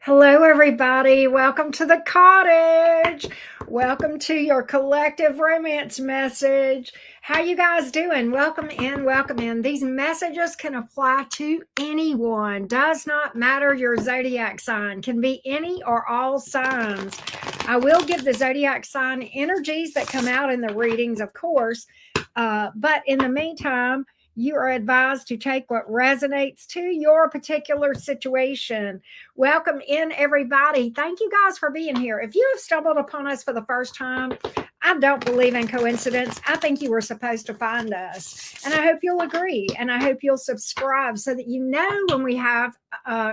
Hello, everybody. Welcome to the cottage. Welcome to your collective romance message. How you guys doing? Welcome in, welcome in. These messages can apply to anyone. Does not matter your zodiac sign. Can be any or all signs. I will give the zodiac sign energies that come out in the readings, of course. But in the meantime, you are advised to take what resonates to your particular situation. Welcome in, everybody. Thank you guys for being here. If you have stumbled upon us for the first time, I don't believe in coincidence. I think you were supposed to find us. And I hope you'll agree. And I hope you'll subscribe so that you know when we have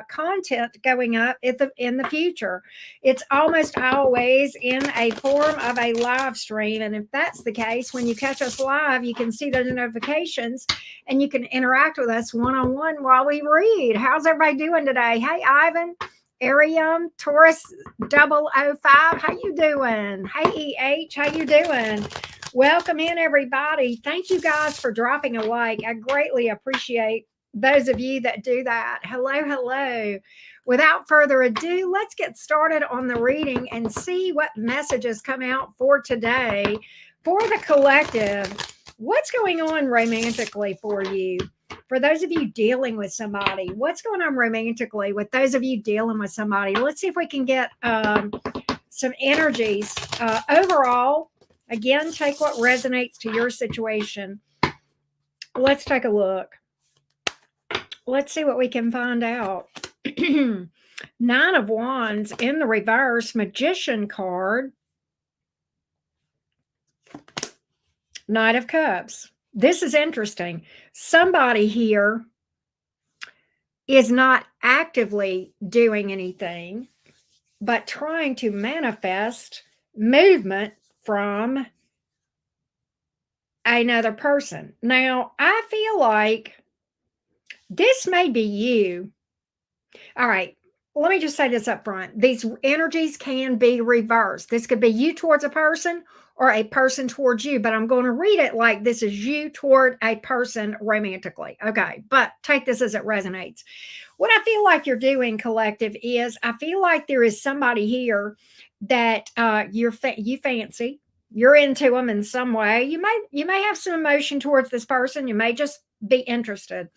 content going up in the future. It's almost always in a form of a live stream. And if that's the case, when you catch us live, you can see those notifications and you can interact with us one-on-one while we read. How's everybody doing today? Hey, Ivan, Arium, Taurus 005, how you doing? Hey, EH, how you doing? Welcome in, everybody. Thank you guys for dropping a like. I greatly appreciate those of you that do that. Hello, hello. Without further ado, let's get started on the reading and see what messages come out for today for the collective. What's going on romantically for you? For those of you dealing with somebody, what's going on romantically with those of you dealing with somebody? Let's see if we can get some energies. Overall, again, take what resonates to your situation. Let's take a look. Let's see what we can find out. Nine of Wands in the reverse, Magician card. Knight of Cups. This is interesting. Somebody here is not actively doing anything, but trying to manifest movement from another person. Now, I feel like this may be you. All right. Let me just say this up front. These energies can be reversed. This could be you towards a person or a person towards you, but I'm going to read it like this is you toward a person romantically. Okay, but take this as it resonates. What I feel like you're doing, collective, is I feel like there is somebody here that you fancy. You're into them in some way. You may have some emotion towards this person. You may just be interested.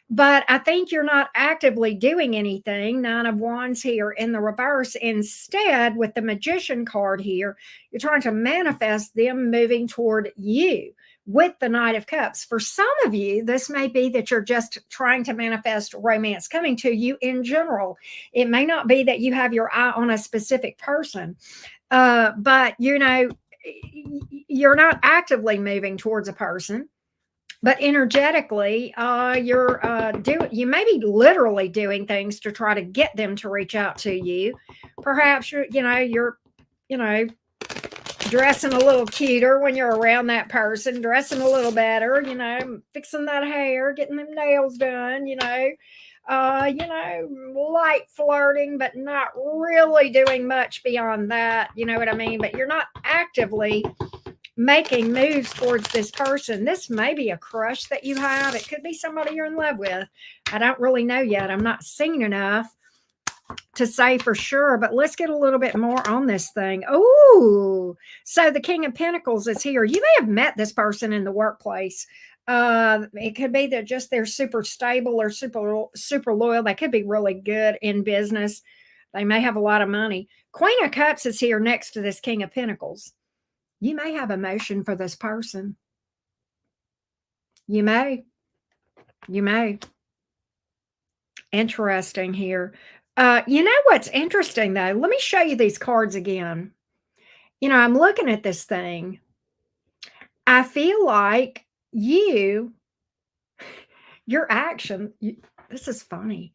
But I think you're not actively doing anything. Nine of Wands here in the reverse. Instead, with the Magician card here, you're trying to manifest them moving toward you with the Knight of Cups. For some of you, this may be that you're just trying to manifest romance coming to you in general. It may not be that you have your eye on a specific person, but you're not actively moving towards a person. But energetically, you may be literally doing things to try to get them to reach out to you. Perhaps you're dressing a little cuter when you're around that person, dressing a little better, fixing that hair, getting them nails done, light flirting, but not really doing much beyond that. You know what I mean? But you're not actively making moves towards this person. This may be a crush that you have. It could be somebody you're in love with. I don't really know yet. I'm not seeing enough to say for sure, but let's get a little bit more on this thing. Oh, so the King of Pentacles is here. You may have met this person in the workplace. It could be that just they're super stable or super loyal. They could be really good in business. They may have a lot of money. Queen of Cups is here next to this King of Pentacles. You may have emotion for this person. You may. Interesting here. You know what's interesting, though? Let me show you these cards again. I'm looking at this thing. I feel like your action, this is funny.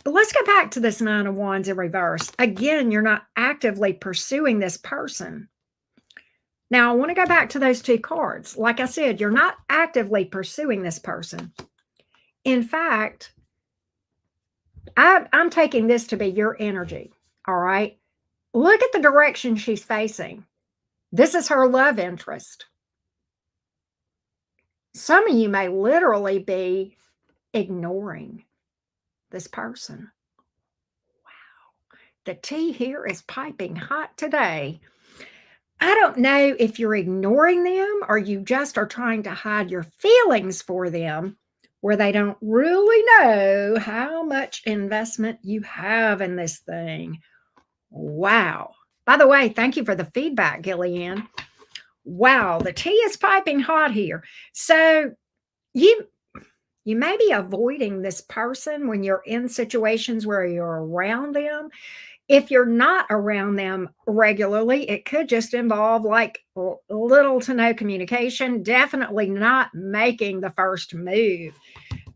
Let's go back to this Nine of Wands in reverse. Again, you're not actively pursuing this person. Now, I want to go back to those two cards. Like I said, you're not actively pursuing this person. In fact, I'm taking this to be your energy, all right? Look at the direction she's facing. This is her love interest. Some of you may literally be ignoring this person. The tea here is piping hot today. I don't know if you're ignoring them or you just are trying to hide your feelings for them, where they don't really know how much investment you have in this thing. Wow. By the way, thank you for the feedback, Gillian. Wow, the tea is piping hot here. So you you may be avoiding this person when you're in situations where you're around them. If you're not around them regularly, it could just involve like little to no communication, definitely not making the first move.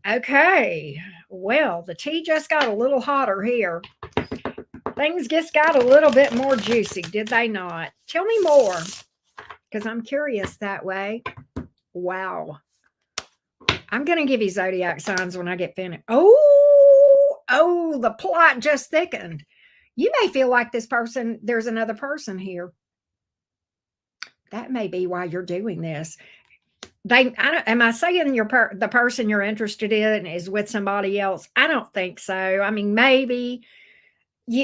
Okay, well, the tea just got a little hotter here. Things just got a little bit more juicy, did they not? Tell me more, because I'm curious that way. Wow. I'm going to give you zodiac signs when I get finished. Oh, the plot just thickened. You may feel like this person, there's another person here. That may be why you're doing this. Am I saying the person you're interested in is with somebody else? I don't think so. I mean, maybe,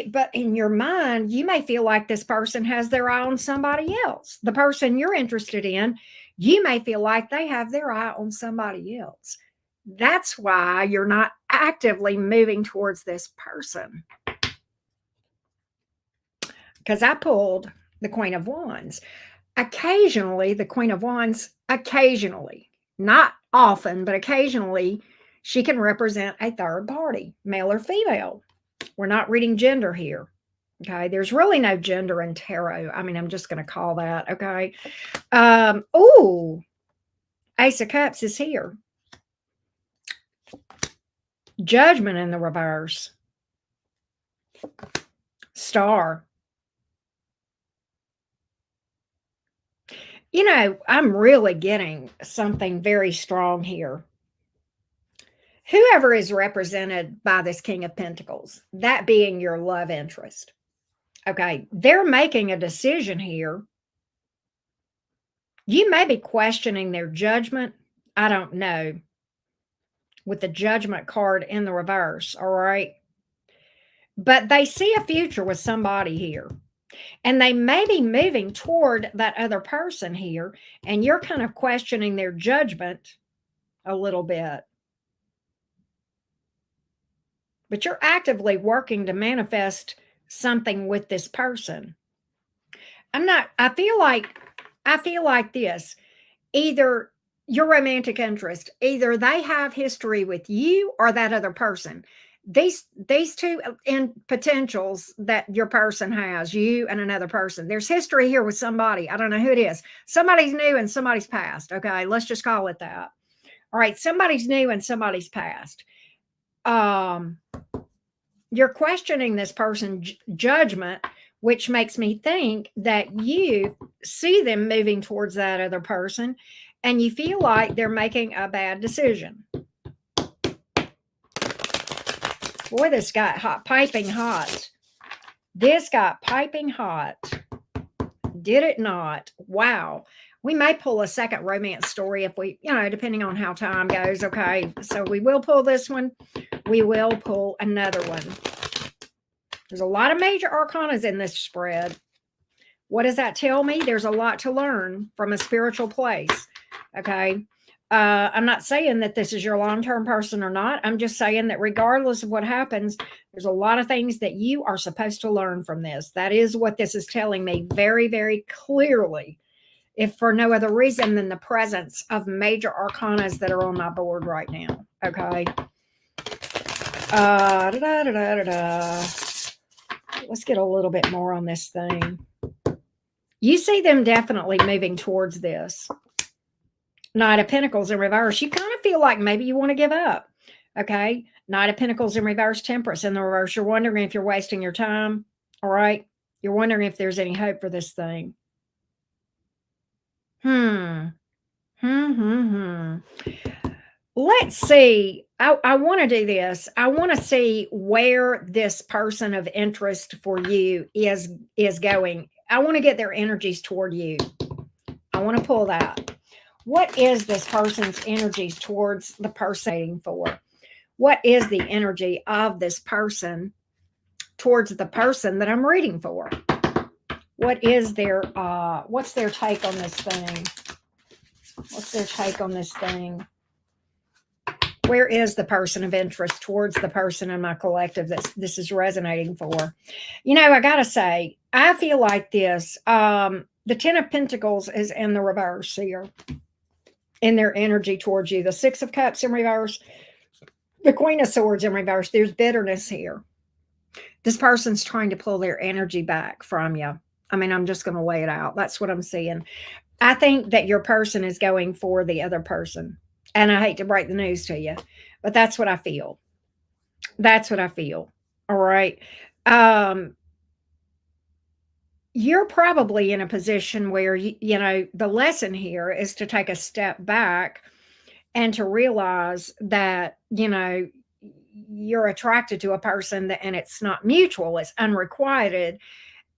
but in your mind, you may feel like this person has their eye on somebody else. The person you're interested in, you may feel like they have their eye on somebody else. That's why you're not actively moving towards this person. Because I pulled the Queen of Wands. Occasionally, the Queen of Wands, occasionally, not often, but occasionally, she can represent a third party, male or female. We're not reading gender here. Okay. There's really no gender in tarot. I mean, I'm just going to call that. Okay. Ace of Cups is here. Judgment in the reverse. Star. You know, I'm really getting something very strong here. Whoever is represented by this King of Pentacles, that being your love interest. Okay, they're making a decision here. You may be questioning their judgment. I don't know. With the Judgment card in the reverse, all right? But they see a future with somebody here. And they may be moving toward that other person here, and you're kind of questioning their judgment a little bit. But you're actively working to manifest something with this person. I feel like this. Either your romantic interest, either they have history with you or that other person. These two in potentials that your person has, you and another person. There's history here with somebody. I don't know who it is. Somebody's new and somebody's past. Okay, let's just call it that. All right, somebody's new and somebody's past. You're questioning this person's judgment, which makes me think that you see them moving towards that other person and you feel like they're making a bad decision. Boy, this got hot, piping hot. This got piping hot. Did it not? Wow. We may pull a second romance story if we, depending on how time goes. Okay. So we will pull this one. We will pull another one. There's a lot of major arcanas in this spread. What does that tell me? There's a lot to learn from a spiritual place. Okay. I'm not saying that this is your long-term person or not. I'm just saying that regardless of what happens, there's a lot of things that you are supposed to learn from this. That is what this is telling me very, very clearly, if for no other reason than the presence of major arcanas that are on my board right now. Okay. Let's get a little bit more on this thing. You see them definitely moving towards this. Knight of Pentacles in reverse. You kind of feel like maybe you want to give up. Okay. Knight of Pentacles in reverse, Temperance in the reverse. You're wondering if you're wasting your time. All right. You're wondering if there's any hope for this thing. Let's see. I want to do this. I want to see where this person of interest for you is going. I want to get their energies toward you. I want to pull that. What is this person's energies towards the person for? What is the energy of this person towards the person that I'm reading for. What is their, what's their take on this thing? What's their take on this thing? Where is the person of interest towards the person in my collective that this is resonating for? You know, I got to say, I feel like this. The Ten of Pentacles is in the reverse here in their energy towards you. The Six of Cups in reverse, the Queen of Swords in reverse. There's bitterness here. This person's trying to pull their energy back from you. I mean, I'm just going to lay it out. That's what I'm seeing. I think that your person is going for the other person. And I hate to break the news to you, but that's what I feel. That's what I feel. All right. You're probably in a position where, you know, the lesson here is to take a step back and to realize that, you know, you're attracted to a person that, and it's not mutual, it's unrequited.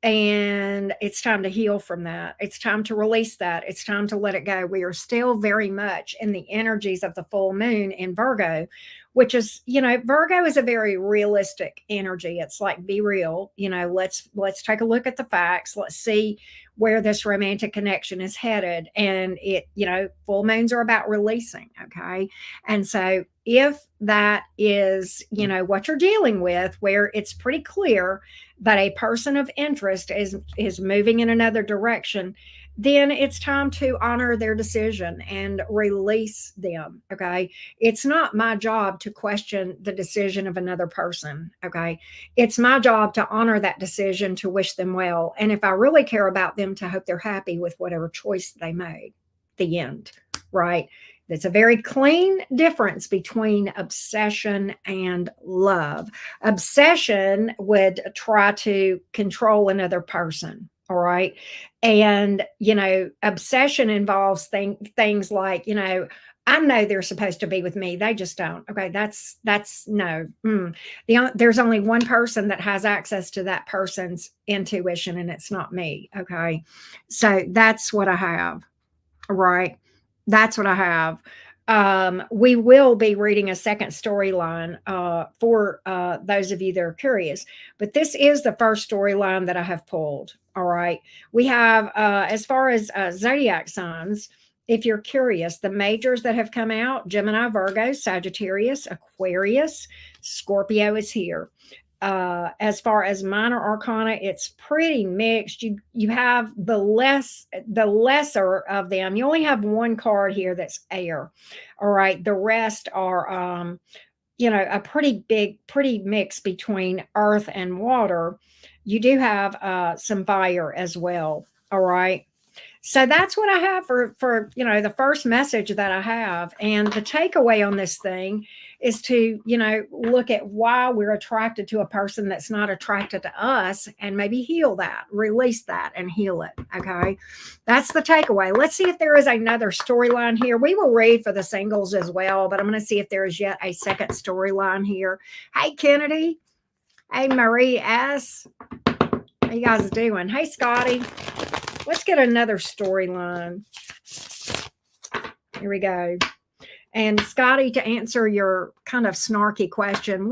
And it's time to heal from that. It's time to release that. It's time to let it go. We are still very much in the energies of the full moon in Virgo, which is, you know, Virgo is a very realistic energy. It's like, be real, you know, let's take a look at the facts. Let's see where this romantic connection is headed. And it, you know, full moons are about releasing. Okay. And so if that is, you know, what you're dealing with, where it's pretty clear that a person of interest is moving in another direction, then it's time to honor their decision and release them. Okay. It's not my job to question the decision of another person. Okay. It's my job to honor that decision, to wish them well. And if I really care about them, to hope they're happy with whatever choice they made. The end. Right. There's a very clean difference between obsession and love. Obsession would try to control another person. All right. And, you know, obsession involves things like, you know, I know they're supposed to be with me. They just don't. Okay. That's no. There's only one person that has access to that person's intuition, and it's not me. Okay. So that's what I have. Right. That's what I have. We will be reading a second storyline for those of you that are curious. But this is the first storyline that I have pulled. All right. We have, as far as zodiac signs, if you're curious, the majors that have come out: Gemini, Virgo, Sagittarius, Aquarius, Scorpio is here. As far as minor arcana, it's pretty mixed. You have the lesser of them. You only have one card here that's air. All right. The rest are you know, a pretty mix between earth and water. You do have some fire as well. All right. So that's what I have for, you know, the first message that I have. And the takeaway on this thing is to, you know, look at why we're attracted to a person that's not attracted to us, and maybe heal that, release that, and heal it. Okay. That's the takeaway. Let's see if there is another storyline here. We will read for the singles as well, but I'm going to see if there is yet a second storyline here. Hey, Kennedy. Hey, Marie S. How you guys doing? Hey, Scotty. Let's get another storyline. Here we go. And Scotty, to answer your kind of snarky question,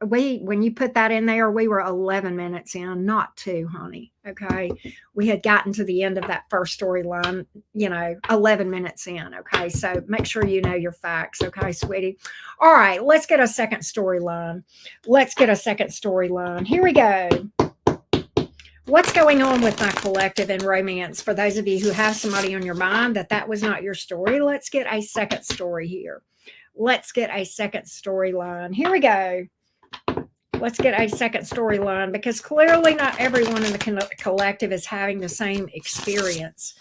when you put that in there, we were 11 minutes in, not 2, honey. Okay. We had gotten to the end of that first storyline, you know, 11 minutes in. Okay. So make sure you know your facts. Okay, sweetie. All right. Let's get a second storyline. Here we go. What's going on with my collective in romance? For those of you who have somebody on your mind that was not your story, let's get a second story here. Let's get a second storyline. Here we go. Let's get a second storyline, because clearly not everyone in the collective is having the same experience.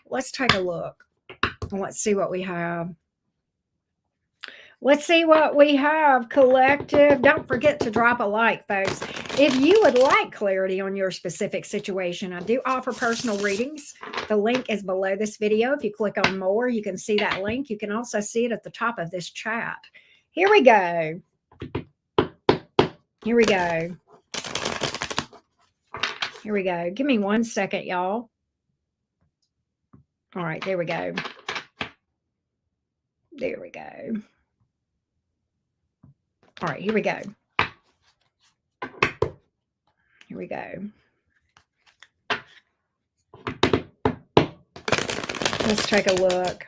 Let's take a look and let's see what we have. Let's see what we have, collective. Don't forget to drop a like, folks. If you would like clarity on your specific situation, I do offer personal readings. The link is below this video. If you click on more, you can see that link. You can also see it at the top of this chat. Here we go. Here we go. Here we go. Give me 1 second, y'all. All right, there we go. There we go. All right, here we go. Here we go. Let's take a look.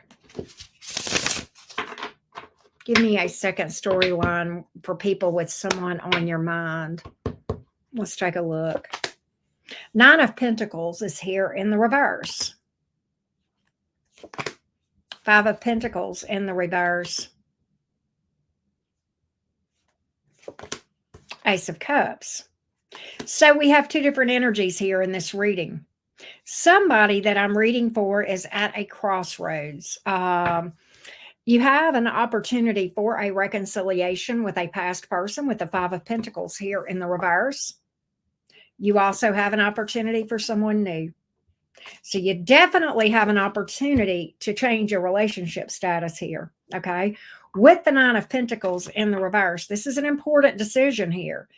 Give me a second storyline for people with someone on your mind. Let's take a look. Nine of Pentacles is here in the reverse. Five of Pentacles in the reverse. Ace of Cups. So we have two different energies here in this reading. Somebody that I'm reading for is at a crossroads. You have an opportunity for a reconciliation with a past person with the Five of Pentacles here in the reverse. You also have an opportunity for someone new. So you definitely have an opportunity to change your relationship status here, okay? With the Nine of Pentacles in the reverse, this is an important decision here.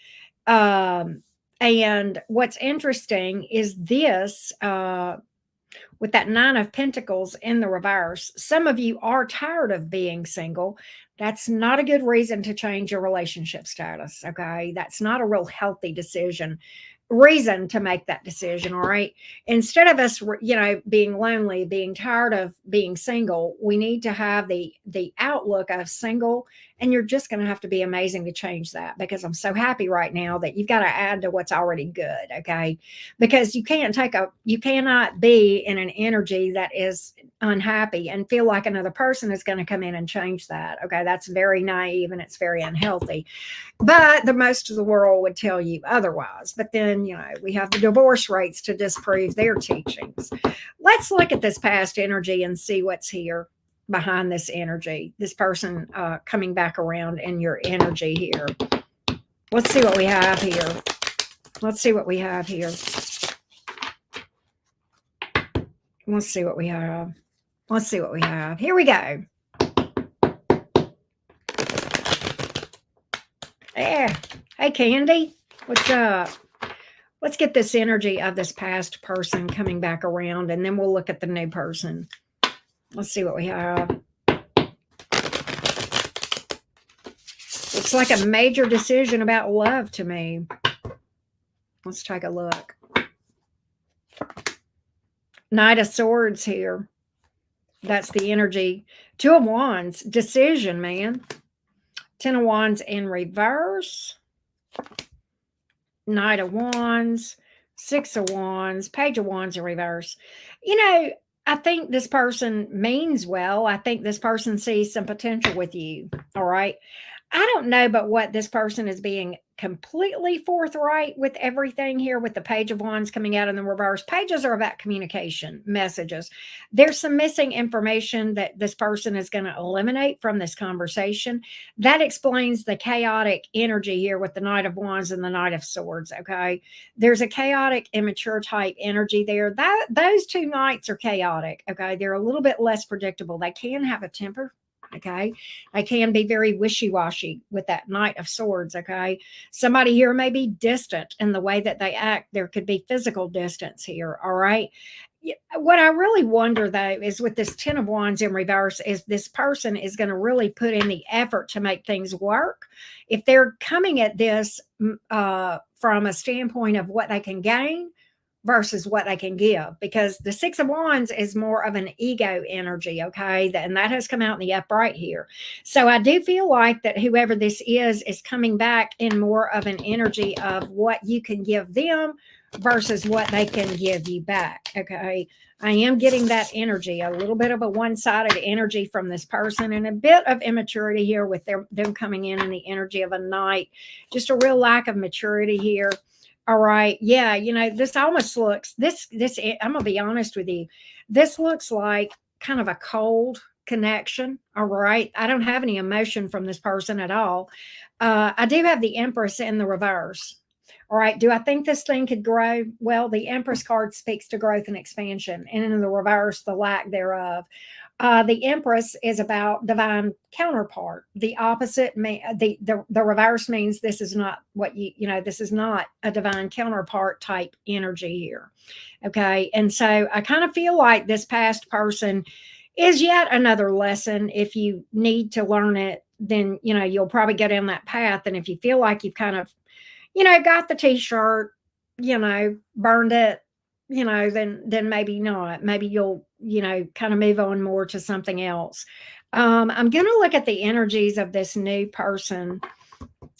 And what's interesting is this, with that Nine of Pentacles in the reverse, some of you are tired of being single. That's not a good reason to change your relationship status, okay? That's not a real healthy reason to make that decision. All right, instead of us being lonely, being tired of being single, we need to have the outlook of single, and you're just going to have to be amazing to change that, because I'm so happy right now that you've got to add to what's already good. Okay, because you cannot be in an energy that is unhappy and feel like another person is going to come in and change that. Okay, that's very naive and it's very unhealthy. But the most of the world would tell you otherwise. But then, we have the divorce rates to disprove their teachings. Let's look at this past energy and see what's here behind this energy. This person coming back around in your energy here. Let's see what we have here. Let's see what we have here. Let's see what we have. Let's see what we have. Here we go. Yeah. Hey, Candy. What's up? Let's get this energy of this past person coming back around, and then we'll look at the new person. Let's see what we have. Looks like a major decision about love to me. Let's take a look. Knight of Swords here. That's the energy. Two of Wands. Decision, man. Ten of Wands in reverse. Knight of Wands. Six of Wands. Page of Wands in reverse. I think this person means well. I think this person sees some potential with you. All right. I don't know, but what this person is being completely forthright with everything here, with the Page of Wands coming out in the reverse. Pages are about communication, messages. There's some missing information that this person is going to eliminate from this conversation. That explains the chaotic energy here with the Knight of Wands and the Knight of Swords, okay? There's a chaotic, immature type energy there. Those two knights are chaotic, okay? They're a little bit less predictable. They can have a temper. Okay, I can be very wishy-washy with that Knight of Swords. Okay, somebody here may be distant in the way that they act. There could be physical distance here. All right. What I really wonder, though, is with this Ten of Wands in reverse, is this person is going to really put in the effort to make things work. If they're coming at this from a standpoint of what they can gain versus what they can give, because the Six of Wands is more of an ego energy, okay? And that has come out in the upright here. So I do feel like that whoever this is coming back in more of an energy of what you can give them versus what they can give you back, okay? I am getting that energy, a little bit of a one-sided energy from this person, and a bit of immaturity here with them coming in the energy of a knight. Just a real lack of maturity here. All right. Yeah. This almost looks, I'm going to be honest with you. This looks like kind of a cold connection. All right. I don't have any emotion from this person at all. I do have the Empress in the reverse. All right. Do I think this thing could grow? Well, the Empress card speaks to growth and expansion, and in the reverse, the lack thereof. The Empress is about divine counterpart. The opposite, the reverse means this is not what this is not a divine counterpart type energy here. Okay. And so I kind of feel like this past person is yet another lesson. If you need to learn it, then, you'll probably go down that path. And if you feel like you've kind of, got the t-shirt, burned it, then maybe not. Maybe you'll, kind of move on more to something else. I'm going to look at the energies of this new person.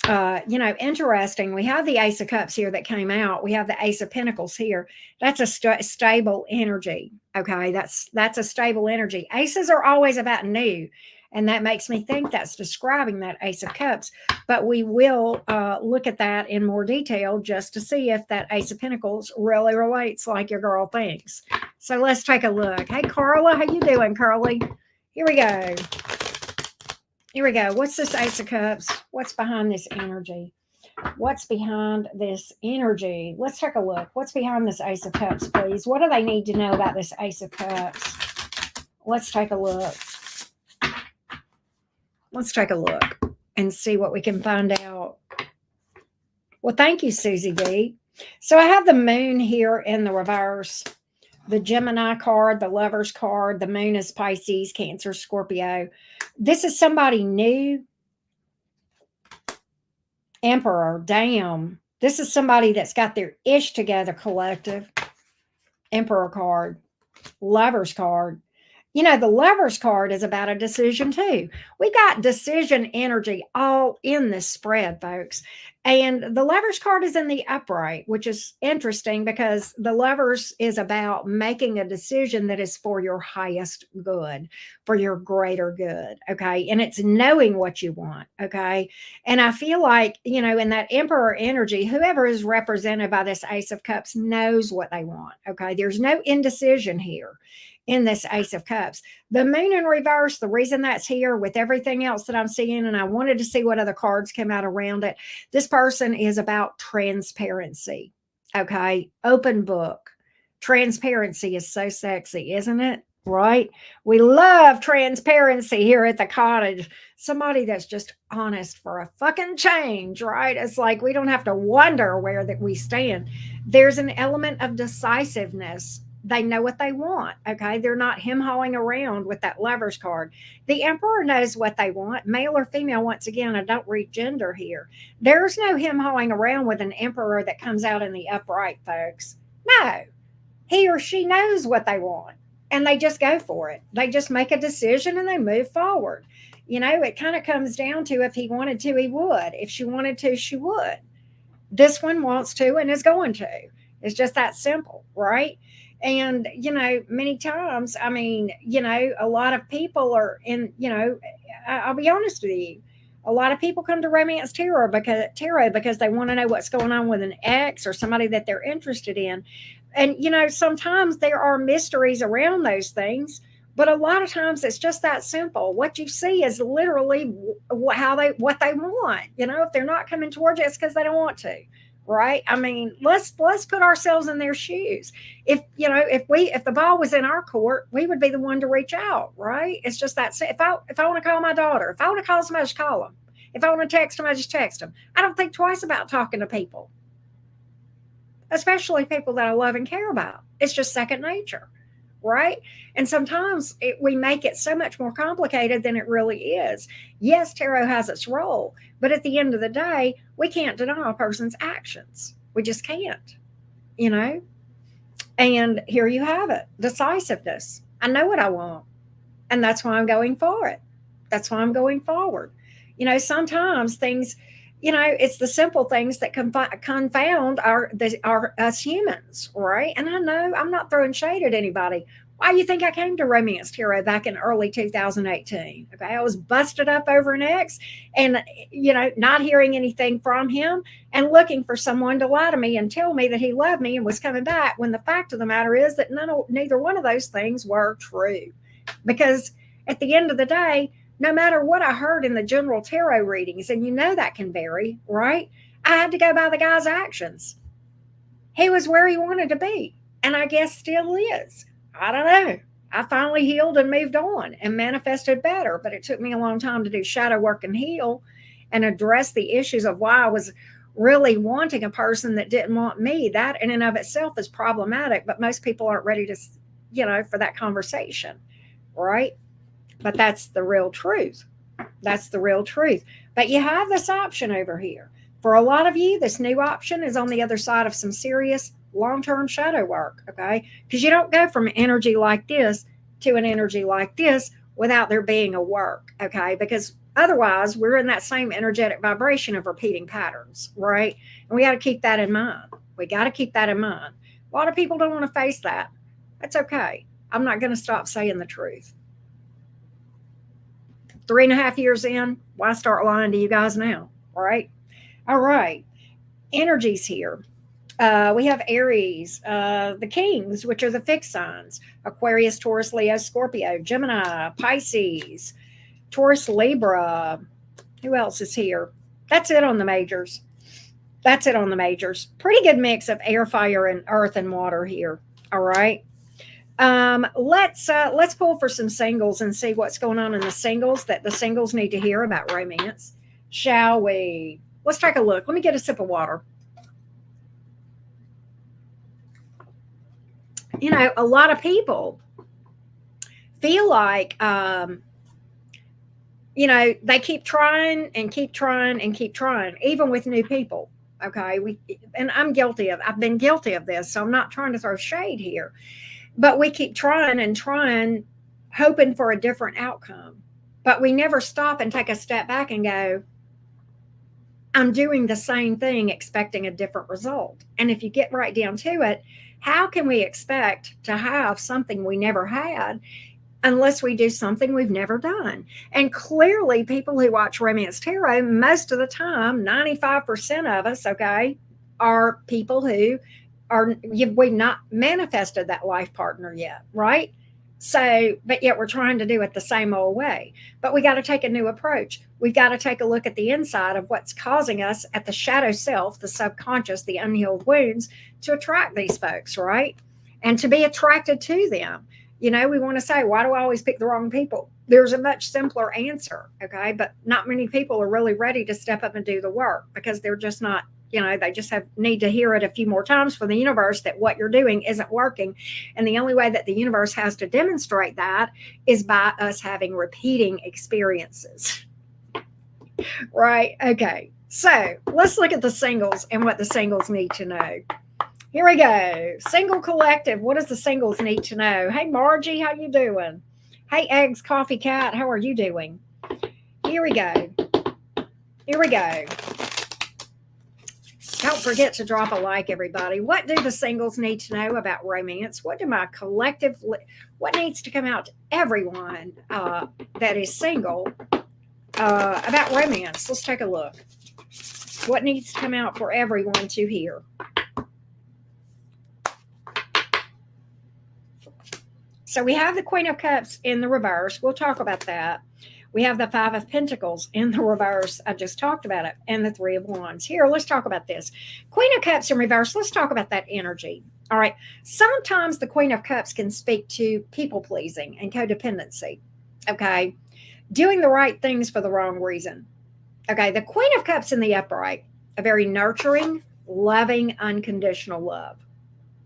Interesting. We have the Ace of Cups here that came out. We have the Ace of Pentacles here. That's a stable energy. Okay, that's a stable energy. Aces are always about new, and that makes me think that's describing that Ace of Cups. But we will look at that in more detail just to see if that Ace of Pentacles really relates like your girl thinks. So let's take a look. Hey, Carla, how you doing, Carly? Here we go. Here we go. What's this Ace of Cups? What's behind this energy? What's behind this energy? Let's take a look. What's behind this Ace of Cups, please? What do they need to know about this Ace of Cups? Let's take a look. Let's take a look and see what we can find out. Well, thank you, Susie D. So I have the moon here in the reverse. The Gemini card, the Lovers card, the moon is Pisces, Cancer, Scorpio. This is somebody new. Emperor, damn. This is somebody that's got their ish together, collective. Emperor card, Lovers card. The Lovers card is about a decision too. We got decision energy all in this spread, folks. And the Lovers card is in the upright, which is interesting because the Lovers is about making a decision that is for your highest good, for your greater good. Okay. And it's knowing what you want. Okay. And I feel like, in that Emperor energy, whoever is represented by this Ace of Cups knows what they want. Okay. There's no indecision here in this Ace of Cups. The moon in reverse, the reason that's here with everything else that I'm seeing, and I wanted to see what other cards came out around it. This person is about transparency. Okay. Open book. Transparency is so sexy, isn't it? Right? We love transparency here at the cottage. Somebody that's just honest for a fucking change, right? It's like we don't have to wonder where that we stand. There's an element of decisiveness. They know what they want. Okay. They're not him-hawing around with that Lovers card. The Emperor knows what they want, male or female. Once again, I don't read gender here. There's no him-hawing around with an Emperor that comes out in the upright, folks. No, he or she knows what they want and they just go for it. They just make a decision and they move forward. It kind of comes down to if he wanted to, he would. If she wanted to, she would. This one wants to and is going to. It's just that simple, right? And, many times, a lot of people are in, I'll be honest with you. A lot of people come to romance tarot because they want to know what's going on with an ex or somebody that they're interested in. And, sometimes there are mysteries around those things, but a lot of times it's just that simple. What you see is literally what they want. If they're not coming towards you, it's because they don't want to. Right? Let's put ourselves in their shoes. If the ball was in our court, we would be the one to reach out, right? It's just that. If I want to call my daughter, if I want to call somebody, just call them. If I want to text them, I just text them. I don't think twice about talking to people, especially people that I love and care about. It's just second nature, right? And sometimes we make it so much more complicated than it really is. Yes, tarot has its role, but at the end of the day, we can't deny a person's actions. We just can't, And here you have it, decisiveness. I know what I want, and that's why I'm going for it. That's why I'm going forward. Sometimes things, it's the simple things that confound our us humans, right? And I know I'm not throwing shade at anybody. Why do you think I came to Romance Tarot back in early 2018? Okay, I was busted up over an ex and, not hearing anything from him and looking for someone to lie to me and tell me that he loved me and was coming back, when the fact of the matter is that neither one of those things were true. Because at the end of the day, no matter what I heard in the general tarot readings, and that can vary, right? I had to go by the guy's actions. He was where he wanted to be, and I guess still is. I don't know. I finally healed and moved on and manifested better, but it took me a long time to do shadow work and heal and address the issues of why I was really wanting a person that didn't want me. That in and of itself is problematic, but most people aren't ready to, for that conversation, right? But that's the real truth. That's the real truth. But you have this option over here For a lot of you, this new option is on the other side of some serious long-term shadow work, okay? Because you don't go from energy like this to an energy like this without there being a work, okay? Because otherwise, we're in that same energetic vibration of repeating patterns, right? And we got to keep that in mind. We got to keep that in mind. A lot of people don't want to face that. That's okay. I'm not going to stop saying the truth. 3.5 years in, why start lying to you guys now, right? All right. Energies here. We have Aries, the kings, which are the fixed signs: Aquarius, Taurus, Leo, Scorpio, Gemini, Pisces, Taurus, Libra. Who else is here? That's it on the majors. That's it on the majors. Pretty good mix of air, fire, and earth and water here. All right. Let's pull for some singles and see what's going on in the singles that the singles need to hear about romance. Shall we? Let's take a look. Let me get a sip of water. You know, a lot of people feel like, you know, they keep trying and keep trying and keep trying, even with new people. Okay. And I've been guilty of this. So I'm not trying to throw shade here, but we keep trying and trying, hoping for a different outcome. But we never stop and take a step back and go, I'm doing the same thing, expecting a different result. And if you get right down to it, how can we expect to have something we never had unless we do something we've never done? And clearly, people who watch Romance Tarot, most of the time, 95% of us, okay, are people who we've not manifested that life partner yet, right? So, but yet we're trying to do it the same old way. But we got to take a new approach. We've got to take a look at the inside of what's causing us at the shadow self, the subconscious, the unhealed wounds to attract these folks, right? And to be attracted to them. You know, we want to say, why do I always pick the wrong people? There's a much simpler answer, okay? But not many people are really ready to step up and do the work because they're just not, you know, they just need to hear it a few more times from the universe that what you're doing isn't working. And the only way that the universe has to demonstrate that is by us having repeating experiences. Right? Okay. So let's look at the singles and what the singles need to know. Here we go. Single collective. What does the singles need to know? Hey, Margie, how you doing? Hey, Eggs Coffee Cat, how are you doing? Here we go. Here we go. Don't forget to drop a like, everybody. What do the singles need to know about romance? What do my collective, what needs to come out to everyone that is single about romance? Let's take a look. What needs to come out for everyone to hear? So we have the Queen of Cups in the reverse. We'll talk about that. We have the Five of Pentacles in the reverse. I just talked about it. And the Three of Wands. Here, let's talk about this. Queen of Cups in reverse. Let's talk about that energy. All right. Sometimes the Queen of Cups can speak to people pleasing and codependency. Okay. Doing the right things for the wrong reason. Okay. The Queen of Cups in the upright, a very nurturing, loving, unconditional love.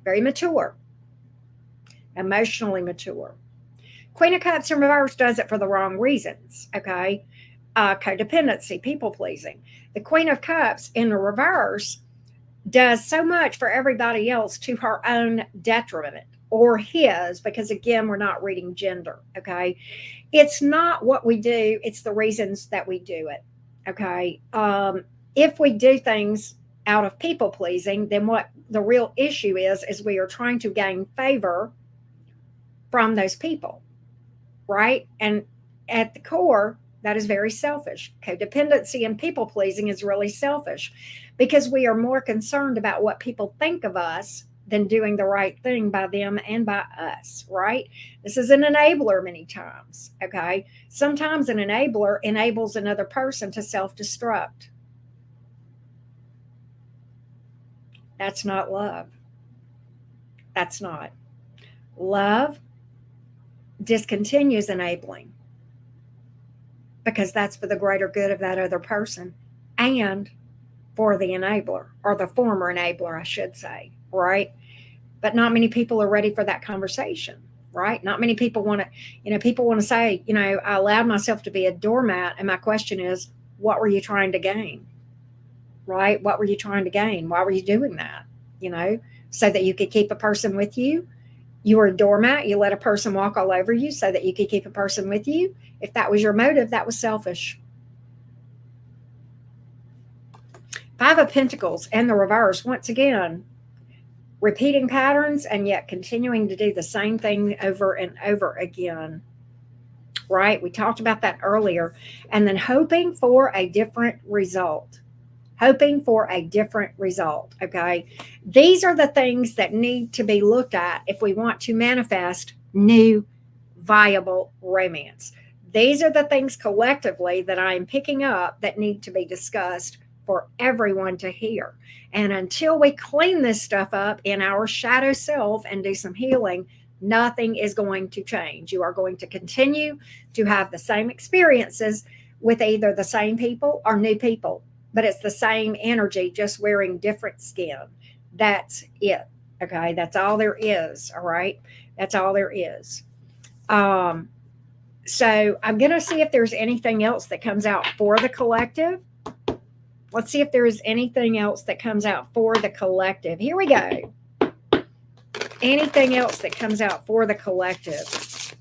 Very mature. Emotionally mature. Queen of Cups in reverse does it for the wrong reasons, okay? Codependency, people pleasing. The Queen of Cups in the reverse does so much for everybody else to her own detriment or his, because again, we're not reading gender, okay? It's not what we do, it's the reasons that we do it, okay? If we do things out of people pleasing, then what the real issue is we are trying to gain favor from those people, right? And at the core, that is very selfish. Codependency and people pleasing is really selfish because we are more concerned about what people think of us than doing the right thing by them and by us, right? This is an enabler many times, okay? Sometimes an enabler enables another person to self-destruct. That's not love. That's not. Love discontinues enabling because that's for the greater good of that other person and for the enabler or the former enabler, I should say, right? But not many people are ready for that conversation, right? Not many people want to, people want to say, I allowed myself to be a doormat. And my question is, what were you trying to gain? right? What were you trying to gain? Why were you doing that? You know, so that you could keep a person with you. You were a doormat. You let a person walk all over you so that you could keep a person with you. If that was your motive, that was selfish. Five of Pentacles and the reverse. Once again, repeating patterns and yet continuing to do the same thing over and over again. Right? We talked about that earlier. And then hoping for a different result. Hoping for a different result. Okay. These are the things that need to be looked at if we want to manifest new, viable romance. These are the things collectively that I am picking up that need to be discussed for everyone to hear. And until we clean this stuff up in our shadow self and do some healing, nothing is going to change. You are going to continue to have the same experiences with either the same people or new people, but it's the same energy, just wearing different skin. That's it. Okay. That's all there is. All right. That's all there is. Um, so I'm going to see if there's anything else that comes out for the collective. Let's see if there is anything else that comes out for the collective. Here we go. Anything else that comes out for the collective.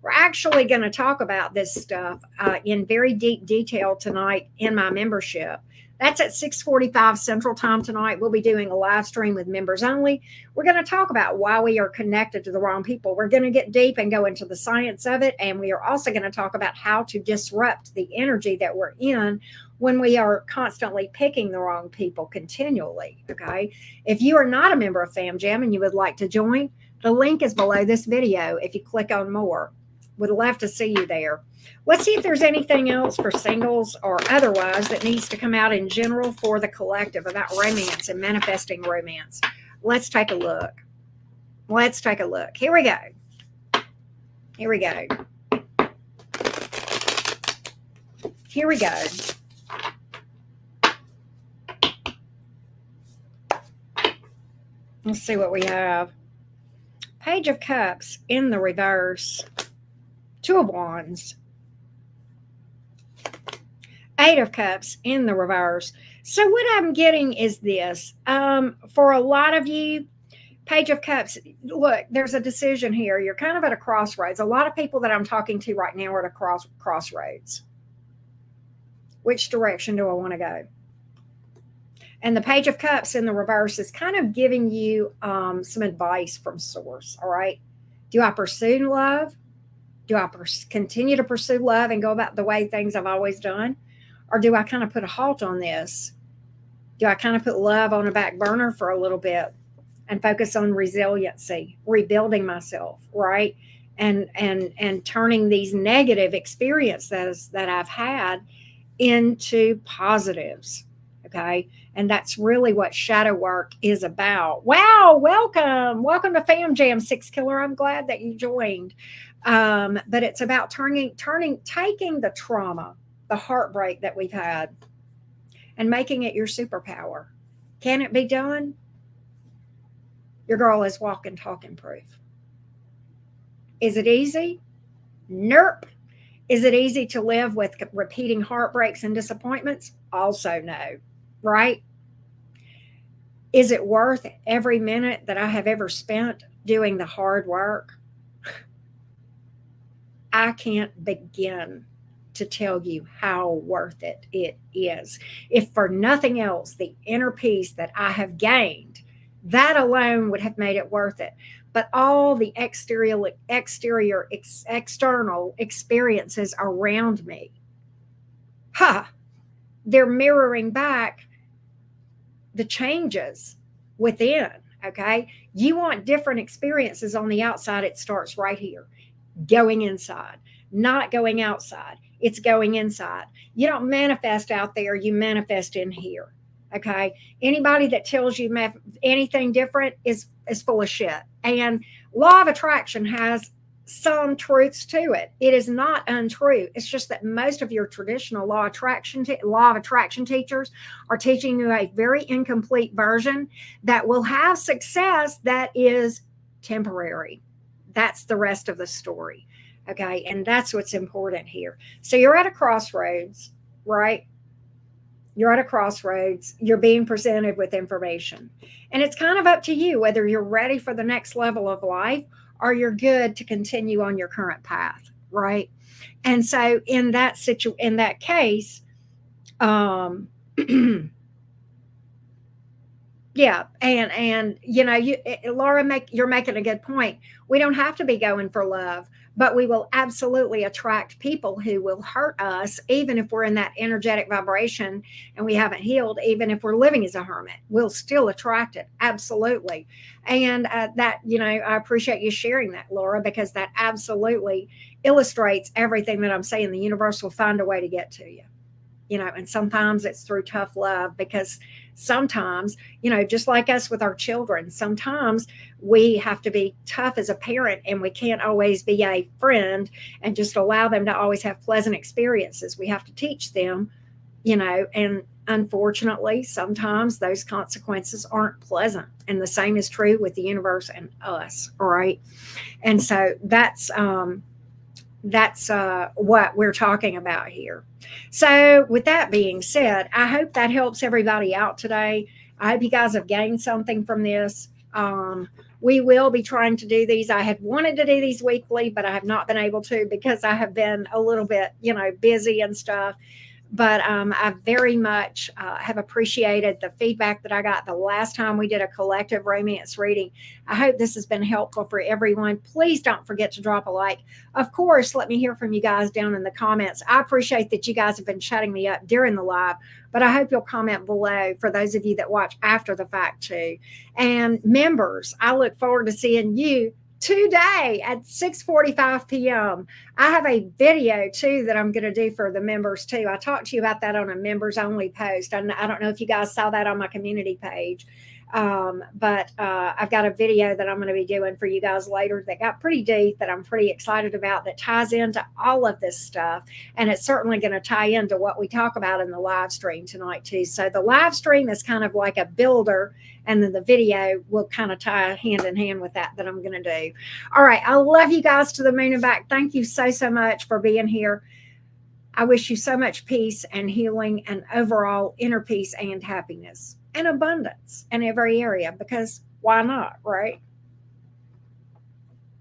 We're actually going to talk about this stuff in very deep detail tonight in my membership. That's at 6:45 Central Time tonight. We'll be doing a live stream with members only. We're going to talk about why we are connected to the wrong people. We're going to get deep and go into the science of it. And we are also going to talk about how to disrupt the energy that we're in when we are constantly picking the wrong people continually. Okay. If you are not a member of Fam Jam and you would like to join, the link is below this video. If you click on more, would love to see you there. Let's see if there's anything else for singles or otherwise that needs to come out in general for the collective about romance and manifesting romance. Let's take a look. Let's take a look. Here we go. Here we go. Here we go. Let's see what we have. Page of Cups in the reverse. Two of Wands. Eight of Cups in the reverse. So what I'm getting is this. For a lot of you, Page of Cups, look, there's a decision here. You're kind of at a crossroads. A lot of people that I'm talking to right now are at a crossroads. Which direction do I want to go? And the Page of Cups in the reverse is kind of giving you some advice from source, all right? Do I pursue love? Do I continue to pursue love and go about the way things I've always done? Or do I kind of put a halt on this? Do I kind of put love on a back burner for a little bit and focus on resiliency, rebuilding myself, right? And turning these negative experiences that I've had into positives. Okay. And that's really what shadow work is about. Wow. Welcome. Welcome to Fam Jam 6 Killer. I'm glad that you joined. But it's about taking the trauma, the heartbreak that we've had, and making it your superpower. Can it be done? Your girl is walking, talking proof. Is it easy? Nope. Is it easy to live with repeating heartbreaks and disappointments? Also, no. Right? Is it worth every minute that I have ever spent doing the hard work? I can't begin to tell you how worth it is. If for nothing else, the inner peace that I have gained, that alone would have made it worth it. But all the external experiences around me, they're mirroring back the changes within. Okay. You want different experiences on the outside. It starts right here. Going inside, not going outside. It's going inside. You don't manifest out there, you manifest in here. Okay. Anybody that tells you anything different is full of shit. And law of attraction has some truths to it. It is not untrue. It's just that most of your traditional law of attraction teachers are teaching you a very incomplete version that will have success that is temporary. That's the rest of the story. Okay. And that's what's important here. So you're at a crossroads, right? You're at a crossroads. You're being presented with information. And it's kind of up to you whether you're ready for the next level of life or you're good to continue on your current path, right? And so in that case, um yeah, and Laura, you're making a good point. We don't have to be going for love, but we will absolutely attract people who will hurt us, even if we're in that energetic vibration and we haven't healed. Even if we're living as a hermit, we'll still attract it, absolutely. And that I appreciate you sharing that, Laura, because that absolutely illustrates everything that I'm saying. The universe will find a way to get to you. And sometimes it's through tough love, because sometimes, just like us with our children, sometimes we have to be tough as a parent, and we can't always be a friend and just allow them to always have pleasant experiences. We have to teach them, and unfortunately, sometimes those consequences aren't pleasant. And the same is true with the universe and us, right? And so that's what we're talking about here. So, with that being said, I hope that helps everybody out today. I hope you guys have gained something from this. We will be trying to do these. I had wanted to do these weekly, but I have not been able to because I have been a little bit, busy and stuff. But I very much have appreciated the feedback that I got the last time we did a collective romance reading. I hope this has been helpful for everyone. Please don't forget to drop a like. Of course, let me hear from you guys down in the comments. I appreciate that you guys have been chatting me up during the live, but I hope you'll comment below for those of you that watch after the fact too. And members, I look forward to seeing you today at 6:45 p.m. I have a video too that I'm going to do for the members too. I talked to you about that on a members only post. I don't know if you guys saw that on my community page. But I've got a video that I'm going to be doing for you guys later that got pretty deep, that I'm pretty excited about, that ties into all of this stuff. And it's certainly going to tie into what we talk about in the live stream tonight too. So the live stream is kind of like a builder, and then the video will kind of tie hand in hand with that I'm going to do. All right. I love you guys to the moon and back. Thank you so much for being here. I wish you so much peace and healing and overall inner peace and happiness and abundance in every area, because why not, right?